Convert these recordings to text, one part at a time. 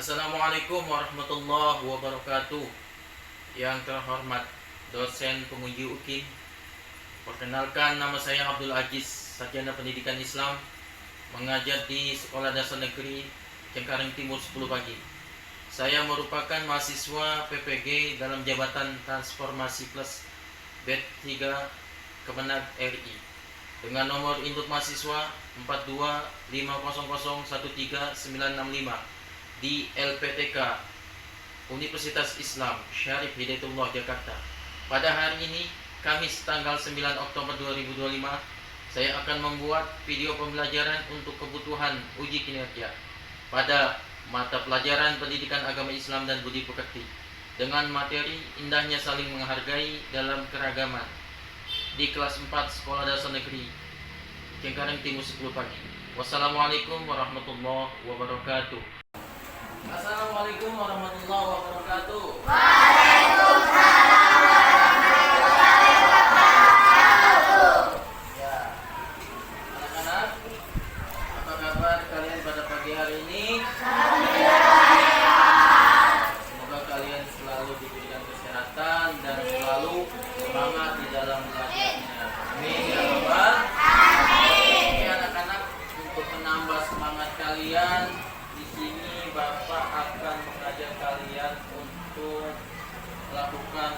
Assalamualaikum warahmatullahi wabarakatuh. Yang terhormat dosen penguji UKIM, perkenalkan nama saya Abdul Aziz, sarjana pendidikan Islam, mengajar di Sekolah Dasar Negeri Cengkareng Timur 10 Pagi. Saya merupakan mahasiswa PPG dalam Jabatan Transformasi Plus BED 3 Kemenag RI dengan nomor induk mahasiswa 425001395 di LPTK Universitas Islam Syarif Hidayatullah Jakarta. Pada hari ini, Kamis tanggal 9 Oktober 2025, saya akan membuat video pembelajaran untuk kebutuhan uji kinerja pada mata pelajaran Pendidikan Agama Islam dan Budi Pekerti dengan materi indahnya saling menghargai dalam keragaman di kelas 4 Sekolah Dasar Negeri Cengkareng Timur 10 Pagi. Wassalamualaikum warahmatullahi wabarakatuh. Assalamualaikum warahmatullahi wabarakatuh. Waalaikumsalam warahmatullahi wabarakatuh. Ya, anak-anak, apa kabar kalian pada pagi hari ini? Semoga kalian selalu diberikan kesehatan dan selalu semangat di dalam belajarnya. Amin ya rabbal alamin. Oke anak-anak, untuk menambah semangat kalian, di sini Bapak akan mengajar kalian untuk melakukan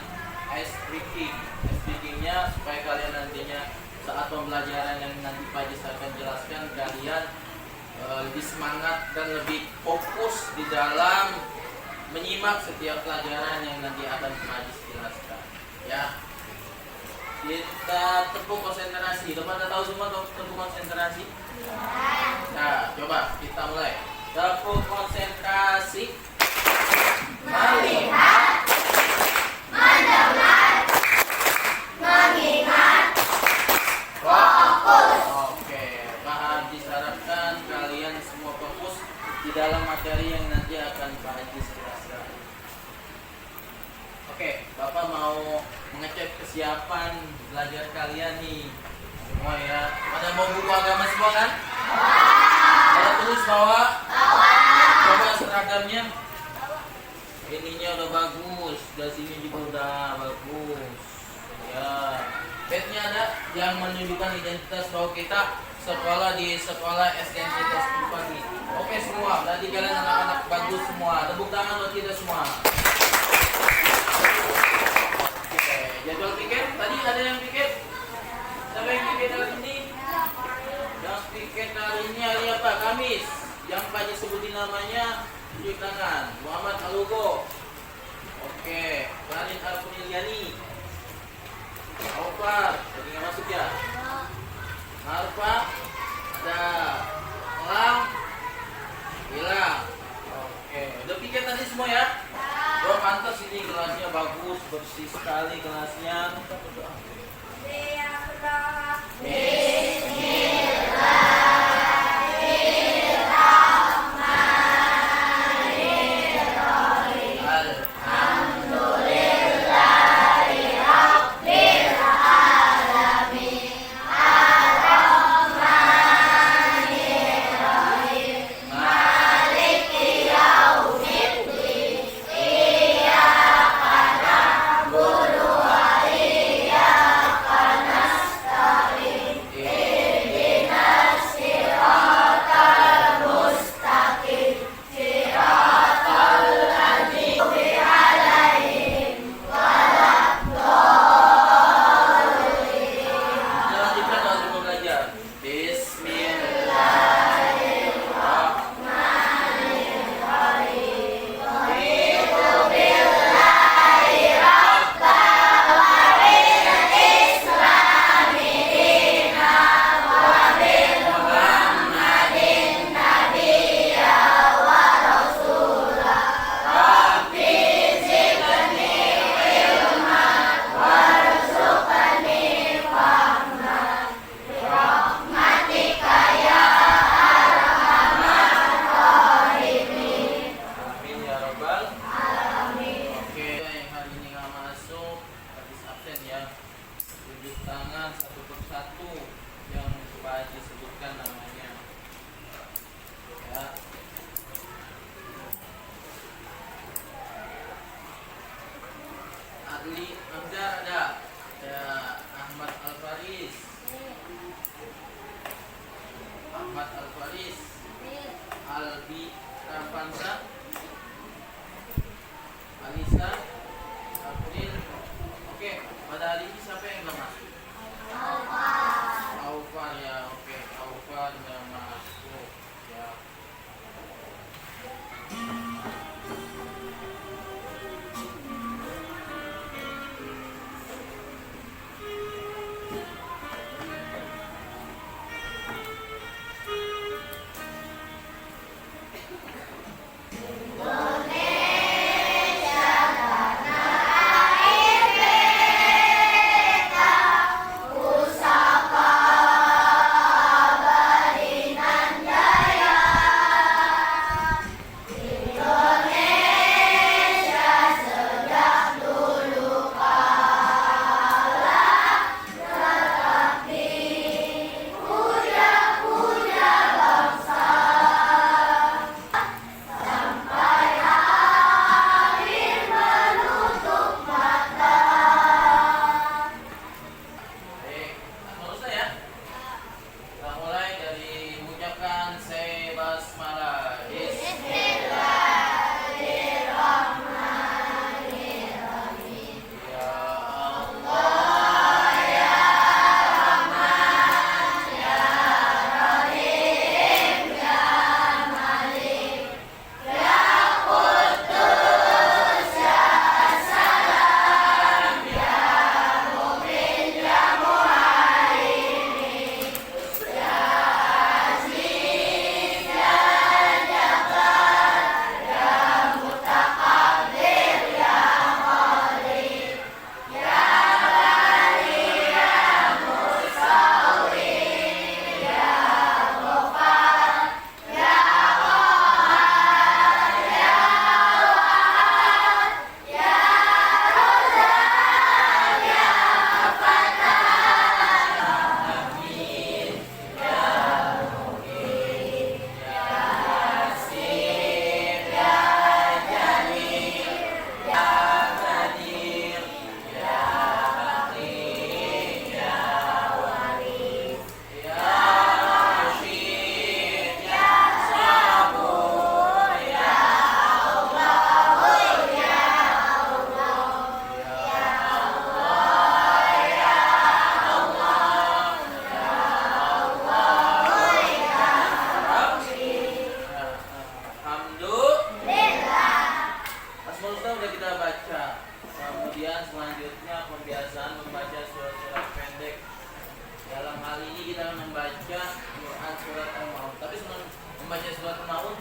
ice breaking. Ice breakingnya supaya kalian nantinya saat pembelajaran yang nanti Pak Jis akan jelaskan, kalian lebih semangat dan lebih fokus di dalam menyimak setiap pelajaran yang nanti akan Pak Jis jelaskan. Ya, kita tepuk konsentrasi. Udah pada tahu semua tepuk konsentrasi? Nah, coba kita mulai. Tepuk konsentrasi. Melihat, mendengar, mengingat, fokus. Oke, Pak Haji harapkan kalian semua fokus di dalam materi yang nanti akan Pak Haji jelaskan. Oke, Bapak mau mengecek kesiapan belajar kalian nih semua ya. Pada mau buku agama semua kan? Ada tulis bawa? Coba seragamnya. Ininya udah bagus, dari sini juga udah bagus. Ya, bednya ada yang menunjukkan identitas bahwa kita sekolah di sekolah SDN kita 10 Pagi. Oke semua, berarti kalian anak-anak bagus semua. Tepuk tangan buat kita semua. Oke, jadwal piket tadi ada yang piket? Siapa yang piket hari ini? Yang piket hari ini hari apa? Kamis. Yang Pak Haji sebutin namanya, tunjuk tangan. Muhammad Alugo. Oke, Karin Arpuniliani. Aufar, tadi nggak masuk ya? Marfa, ada Elang, hilang. Oke, udah piket tadi semua ya? Oh pantas, ini kelasnya bagus, bersih sekali kelasnya. Muhammad Al-Faris, Albi Rafansa, Alisa, April. Oke, pada hari ini siapa yang belum masuk? Aufar ya, oke. Aufar yang masuk ya. Kebiasaan membaca surat-surat pendek. Dalam hal ini kita akan membaca Quran surat Al-Maun. Tapi sebelum membaca surat Al-Maun,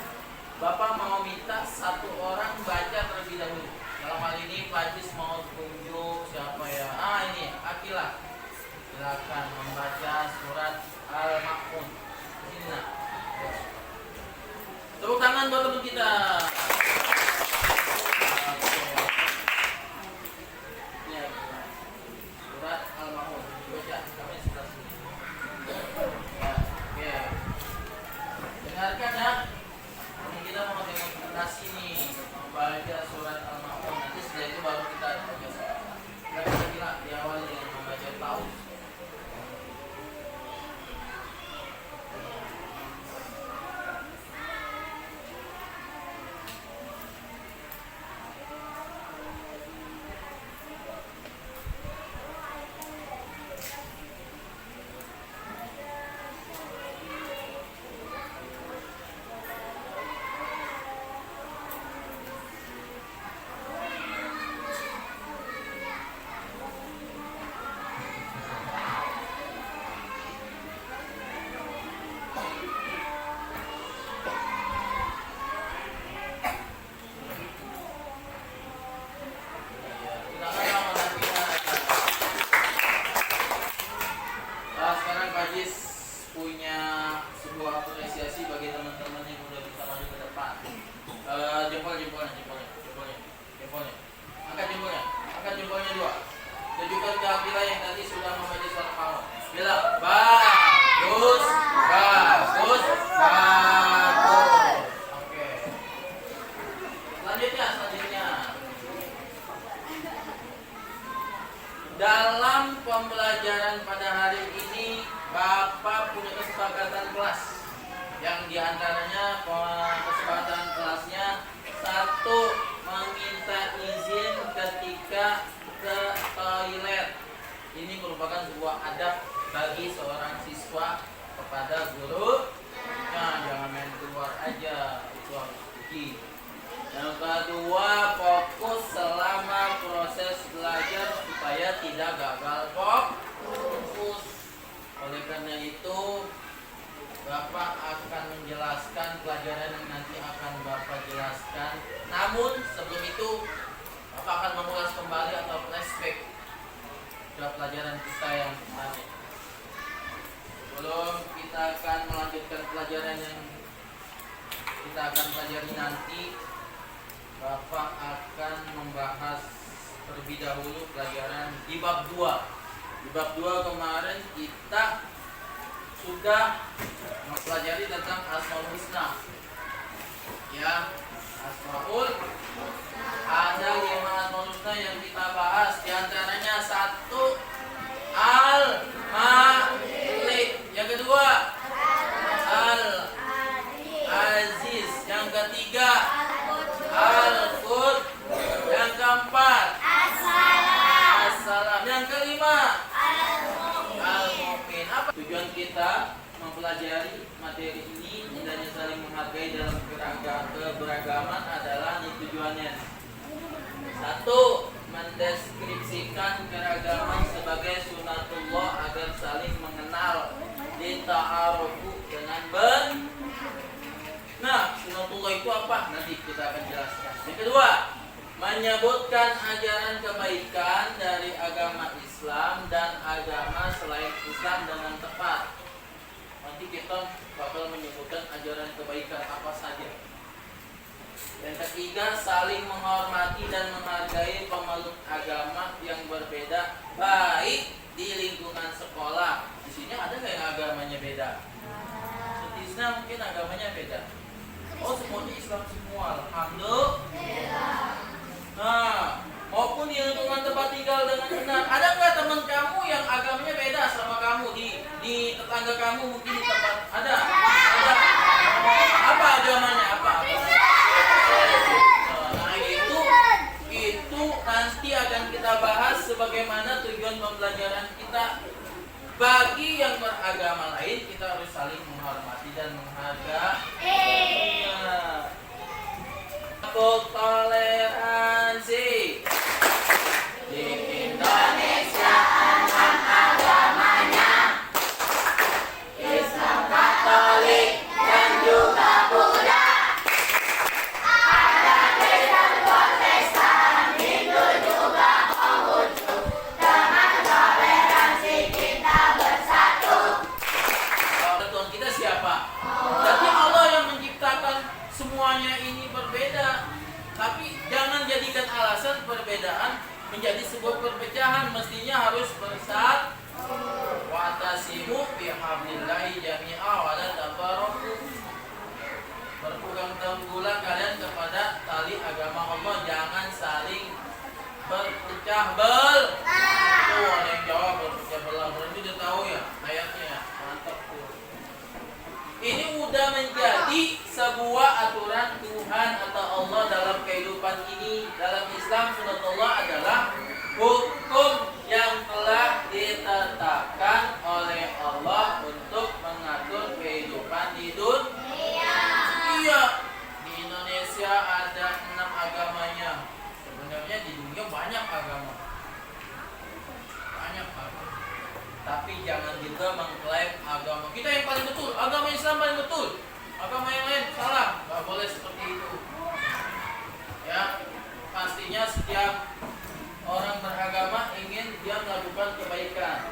Bapak mau minta satu orang baca terlebih dahulu. Dalam hal ini Pak Jis mau tunjuk siapa ya? Ini Akilah. Silakan membaca surat Al-Maun. Ini nak. Tepuk tangan buat teman kita. Surat Al-Maun dibaca, kami sebelah sini. Ya, oke. Dengarkan ya. Ini kita mau demonstrasi nih membaca surat Al-Maun. Nanti setelah itu baru kita baca. Kita kira diawali dengan membaca taus. Punya sebuah apresiasi bagi teman-teman yang sudah bisa maju ke depan. Jempolnya. Angkat jempolnya dua. Tunjukkan ke Akila yang tadi sudah membaca surat Al-Maun. Bila bagus. Oke. Selanjutnya. Dalam pembelajaran pada hari ini, Bapak punya kesepakatan kelas Yang diantaranya kesepakatan kelasnya, 1. Meminta izin ketika ke toilet. Ini merupakan sebuah adab bagi seorang siswa kepada guru. Nah, jangan main keluar aja, itu harus pergi. Yang kedua, fokus selama proses belajar supaya tidak gagal fokus. Oleh karena itu, Bapak akan menjelaskan pelajaran yang nanti akan Bapak jelaskan. Namun sebelum itu, Bapak akan mengulas kembali atau flashback ke pelajaran kita yang kemarin. Sebelum kita akan melanjutkan pelajaran yang kita akan pelajari nanti, Bapak akan membahas terlebih dahulu pelajaran di bab 2. Di bab 2 kemarin kita sudah mempelajari tentang Asmaul Husna. Ya, Asmaul ada 5 Asmaul Husna yang kita bahas. Di antaranya 1 Al-Malik, yang kedua Al-Aziz, yang ketiga Al-Qud, yang keempat As-Salam, yang kelima Al-Mu'min. Apa tujuan kita mempelajari materi ini? Hendaknya saling menghargai dalam keberagaman adalah ini tujuannya. 1. Mendeskripsikan keragaman sebagai sunatullah agar saling mengenal, dita'arufu dengan Nah, sunatullah itu apa? Nanti kita akan jelaskan. Yang kedua, menyebutkan ajaran kebaikan dari agama Islam dan agama selain Islam dengan tepat. Nanti kita bakal menyebutkan ajaran kebaikan apa saja. Yang ketiga, saling menghormati dan menghargai pemeluk agama yang berbeda, baik di lingkungan sekolah. Di sini ada nggak yang agamanya beda? Setisna mungkin agamanya beda. Oh, semuanya Islam semua, alhamdulillah. Nah, maupun di lingkungan tempat tinggal dengan benar. Ada nggak teman kamu yang agamanya beda sama kamu di tetangga kamu, mungkin di tempat ada? Apa agamanya? Apa? Nah, itu nanti akan kita bahas sebagaimana tujuan pembelajaran kita. Bagi yang beragama lain, kita harus saling menghormati dan menghargai. Toleransi di Indonesia 6 agamanya, Islam, Katolik, dan juga Buddha. Ada Kristen, Protestan, Hindu juga Konghucu. Dengan toleransi kita bersatu. Tuhan kita siapa? Jadi Allah yang menciptakan semuanya ini berbeda, tapi jangan jadikan alasan perbedaan menjadi sebuah perpecahan. Mestinya harus bersatu. Wa'tasimu bihablillahi jami'a wa la tafarraqu. Berpegang teguhlah kalian kepada tali agama Allah, jangan saling berpecah belah. Tuh ada yang jawab berpecah belah, berarti udah tahu ya ayatnya. Mantap tuh. Ini udah menjadi sebuah aturan Tuhan atau Allah dalam kehidupan ini. Dalam Islam, sunatullah adalah hukum yang telah ditetapkan oleh Allah untuk mengatur kehidupan di dunia. Iya, di Indonesia ada 6 agamanya. Sebenarnya di dunia banyak agama. Banyak agama. Tapi jangan juga mengklaim agama kita yang paling betul, agama Islam paling betul, agama yang lain salah. Gak boleh seperti itu. Ya, pastinya setiap orang beragama ingin dia melakukan kebaikan.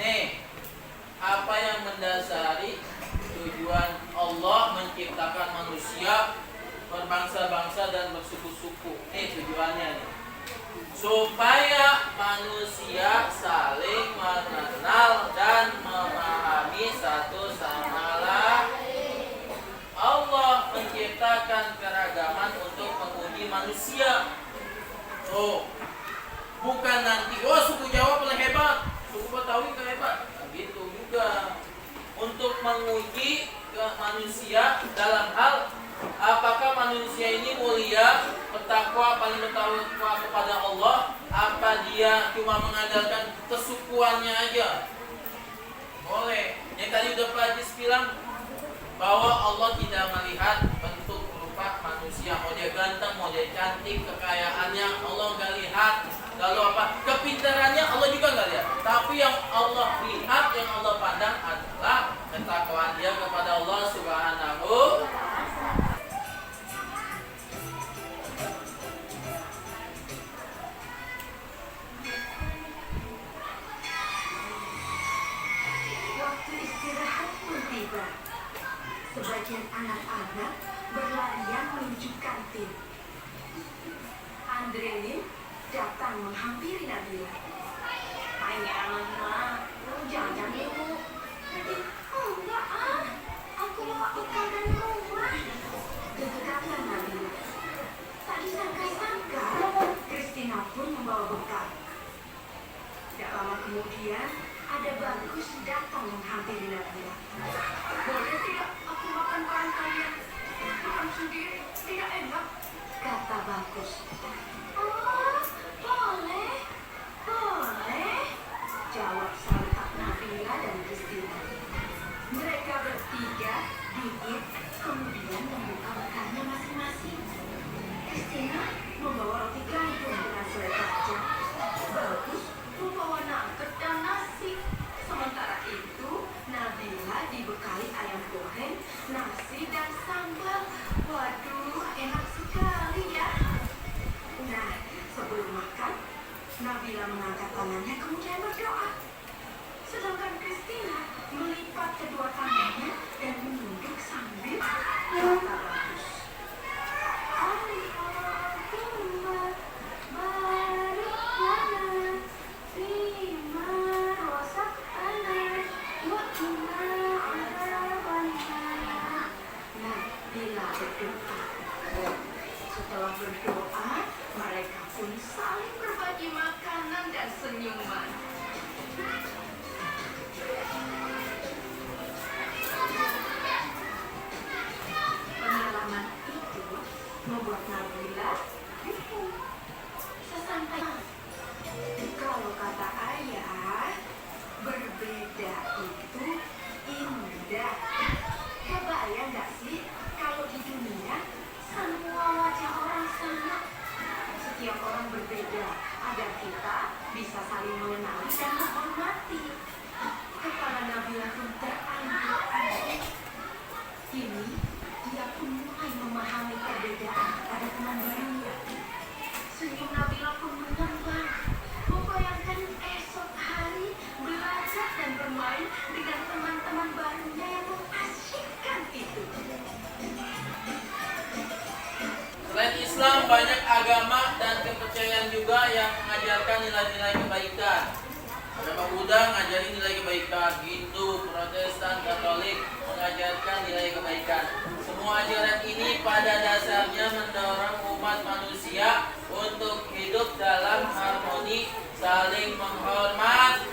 Nih, apa yang mendasari tujuan Allah menciptakan manusia berbangsa-bangsa dan bersuku-suku? Nih tujuannya nih. Supaya manusia saling mengenal dan memahami satu sama lain. Allah menciptakan keragaman untuk menguji manusia. Oh, bukan nanti, oh suku Jawa paling hebat, suku Betawi paling hebat. Nah, gitu juga. Untuk menguji ke manusia dalam hal apakah manusia ini mulia, bertakwa, paling bertakwa kepada Allah, apa dia cuma mengandalkan kesukuannya aja. Boleh. Yang tadi udah Pajis bilang bahwa Allah tidak melihat bentuk rupa manusia, mau dia ganteng, mau dia cantik, kekayaannya Allah nggak lihat. Lalu apa? Kepintarannya Allah juga nggak lihat. Tapi yang Allah lihat, yang Allah pandang adalah ketakwaan dia kepada Allah Subhanahu. Waktu istirahat pun tiba. Sebagian anak-anak berlarian menuju kantin. Andre Lim datang menghampiri Nabila. Ayah, Ma, jajan yuk. Enggak, aku mau bekal dari rumah. Gegaplah Nabila. Tak disangka-sangka, Christina pun membawa bekal. Tidak lama kemudian, ada Bagus datang menghampiri Nabila. Boleh tidak aku makan barang kalian? Makan sendiri, tidak enak, kata Bagus. Oh, boleh, boleh, jawab sontak Nabila dan Christina. Mereka bertiga duduk, kemudian membuka bekalnya masing-masing. Christina membawa roti gandum dengan selai kacang. Bagus membawa nugget dan nasi. Sementara itu, Nabila dibekali ayam goreng, nasi dan sambal. Waduh, enak sekali ya. Nah, sebelum makan, Nabila mengangkat tangannya kemudian berdoa. Sedangkan Christina melipat kedua tangannya dan menunduk sambil kata Bagus. Allahumma barik lana fima razaqtana wa qina adzabannar. Nabila berdoa. Setelah berdoa, mereka pun saling berbagi makanan dan senyuman. Pengalaman itu membuat Nabila bingung. Sesampai kalau kata ayah, berbeda itu indah. Kebayang gak sih kalau di dunia semua wajah orang sama? Setiap orang berbeda agar kita bisa saling mengenali dan menghormati. Kepala Nabila pun terangguk-angguk. Kini dia pun mulai memahami perbedaan pada teman barunya. Senyum Nabila pun mengembang, membayangkan esok hari belajar dan bermain dengan teman-teman barunya yang mengasyikkan itu. Selain Islam, banyak agama dan kepercayaan juga yang mengajarkan nilai-nilai kebaikan. Agama Buddha mengajarkan nilai kebaikan, Hindu, Protestan, Katolik mengajarkan nilai kebaikan. Semua ajaran ini pada dasarnya mendorong umat manusia untuk hidup dalam harmoni, saling menghormat,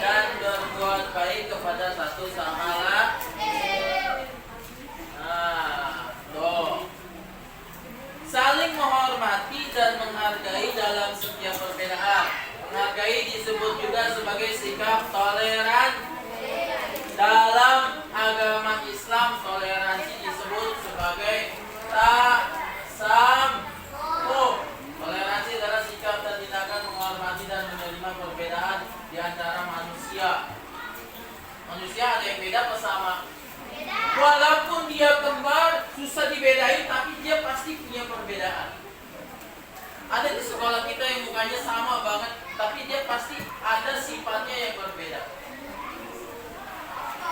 dan berbuat baik kepada satu sama lain. Saling menghormati dan menghargai dalam setiap perbedaan. Menghargai disebut juga sebagai sikap toleran. Dalam agama Islam, toleransi disebut sebagai tasamuh. Toleransi adalah sikap dan tindakan menghormati dan menerima perbedaan di antara manusia. Manusia ada yang beda apa sama? Walaupun dia kembar, susah dibedain, tapi dia pasti punya perbedaan. Ada di sekolah kita yang mukanya sama banget, tapi dia pasti ada sifatnya yang berbeda.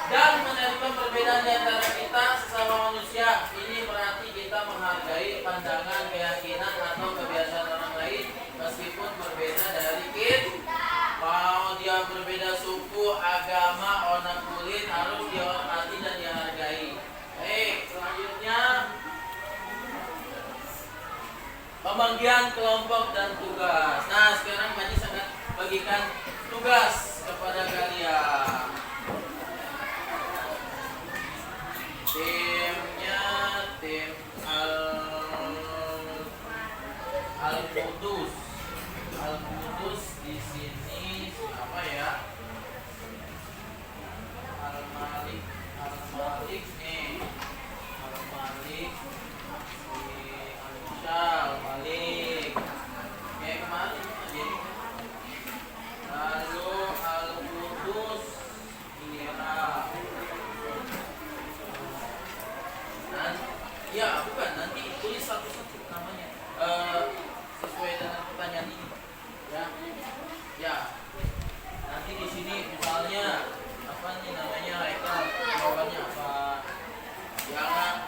Dan menerima perbedaan di antara kita sesama manusia, ini berarti kita menghargai pandangan, keyakinan, atau kebiasaan orang lain, meskipun berbeda dari kita. Mau dia berbeda suku, agama, warna kulit, harus dihormati dan dihargai. Baik, selanjutnya pembagian kelompok dan tugas. Nah, sekarang Maji sangat bagikan tugas kepada kalian.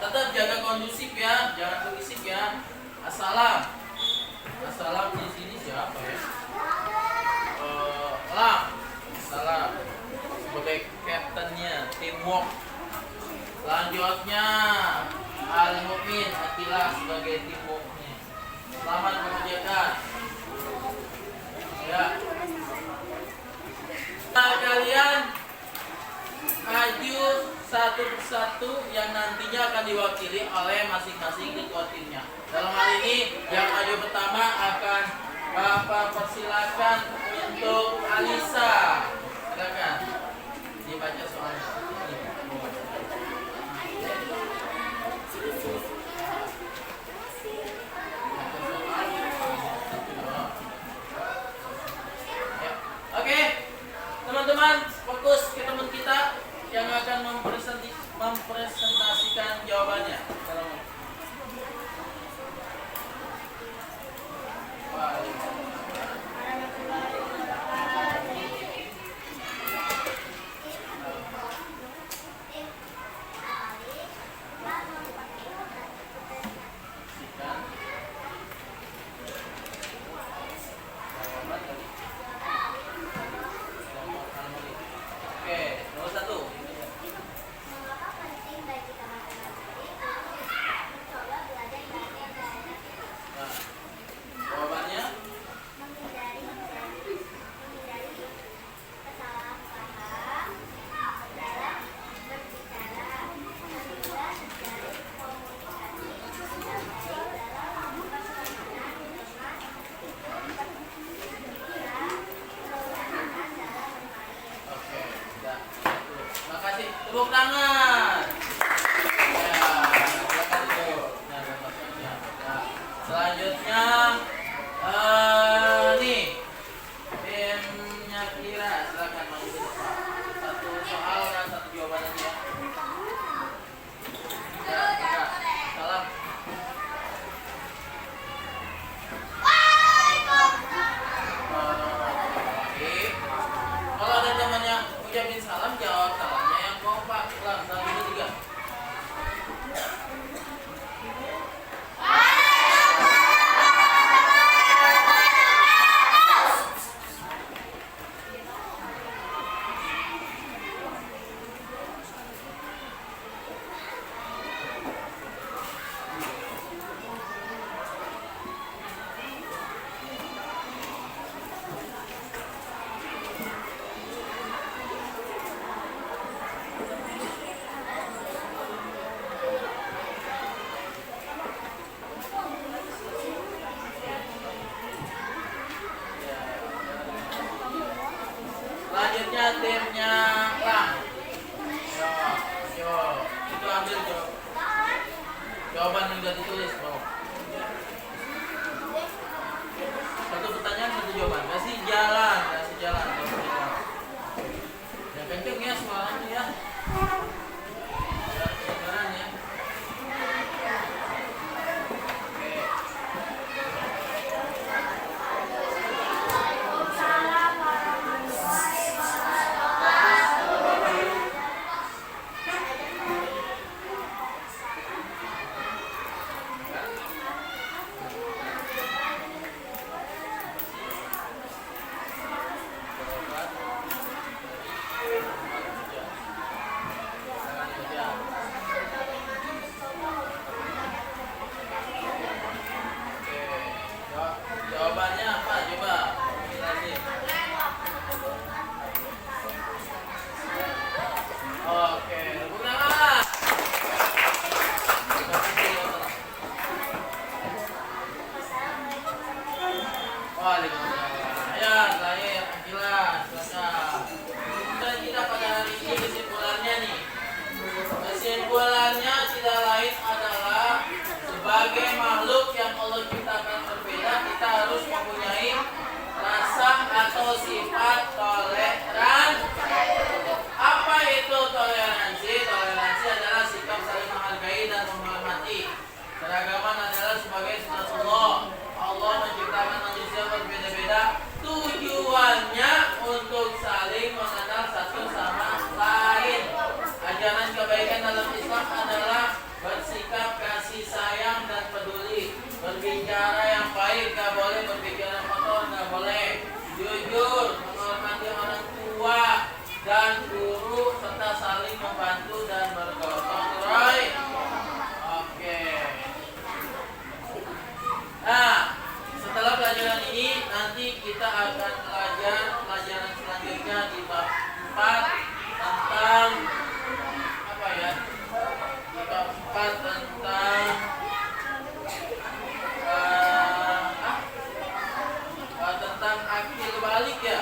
Tetap jaga kondusif ya, jangan berisik ya. Assalam. Assalam di sini siapa ya? Lam. Assalam. Sebagai kaptennya, teamwork. Selanjutnya Al-Mu'min Atila sebagai teamworknya. Selamat mengerjakan. Ya. Nah, kalian maju satu persatu yang nantinya akan diwakili oleh masing-masing ketua timnya. Dalam hal ini yang maju pertama akan Bapak persilakan untuk Alisa. Silakan dibaca soalnya. Oke, teman-teman, fokus ke teman kita yang akan mempresentasikan jawabannya. Oke, nomor 1. Mengapa penting bagi teman-teman murid untuk mencoba belajar bahasa daerah Nah, jawabannya menghindari kesalahan paham dalam berbicara sehingga terjalin komunikasi yang baik dalam pertemanan dengan hingga kebersamaan dalam bermain. oke, sudah. Terima kasih. Tepuk tangan. Ya, silakan dulu. Nah, ya. Nah, selanjutnya nih timnya Kira, silakan maju ke depan. Satu soal dan satu jawaban aja. Ya, Kak. Salam. Oke. Kalau ada temannya ucapin salam, jawab salamnya yang kompak. Salam, 1, 2, 3. Selanjutnya timnya Bang. Yo, itu ambil jawaban yang sudah ditulis, Bang. Satu pertanyaan, satu jawaban. Kasih jalan. Yang kenceng ya suaranya ya. Kedengaran ya. Oke. Jawabannya apa? Coba jelasin. Oke, tepuk tangan. Waalaikumsalam. Ya, saya Akila. Silakan. Kita pada hari ini kesimpulannya nih. Kesimpulannya tidak lain adalah sebagai makhluk yang Allah ciptakan berbeda, kita harus mempunyai rasa atau sifat toleran. Apa itu toleransi? Toleransi adalah sikap saling menghargai dan menghormati. Keragaman adalah sebagai sunatullah. Allah menciptakan manusia berbeda-beda. Tujuannya untuk saling mengenal satu sama lain. Ajaran kebaikan dalam Islam adalah bersikap tentang tentang akil balik ya.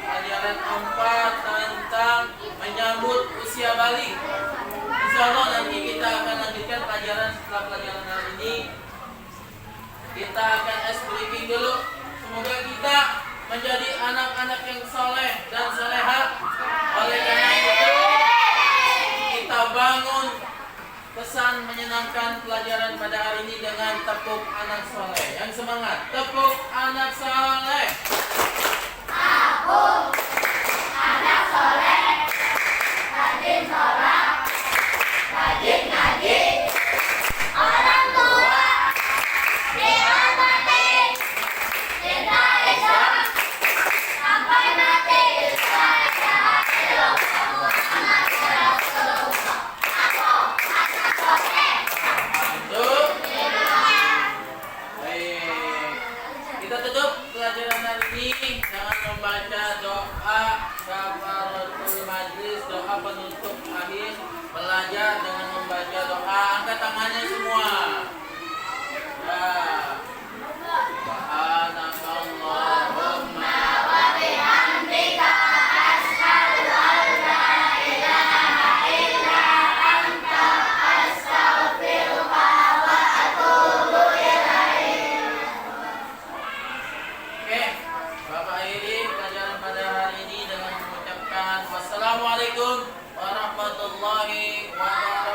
Pelajaran 4 tentang menyambut usia balik. Insyaallah nanti kita akan lanjutkan pelajaran setelah pelajaran hari ini. Kita akan briefing dulu. Semoga kita menjadi anak-anak yang soleh dan soleha. Oleh karena itu kita bangun pesan menyenangkan pelajaran pada hari ini dengan tepuk anak soleh. Yang semangat, tepuk anak soleh. Rajin sholat, rajin ngaji, orang tua dihormati, cinta Islam sampai mati. Tutup. Baik. Kita tutup pelajaran hari ini dengan membaca doa kafaratul majlis, doa penutup akhir. Belajar dengan membaca doa. Angkat tangannya semua. Ya. Subhanakallahumma Wa bihamdika asyhadu an la ilaha illa anta astaghfiruka wa atubu ilaik. Oke, Bapak akhiri pelajaran pada hari ini dengan mengucapkan wassalamualaikum warahmatullahi wabarakatuh.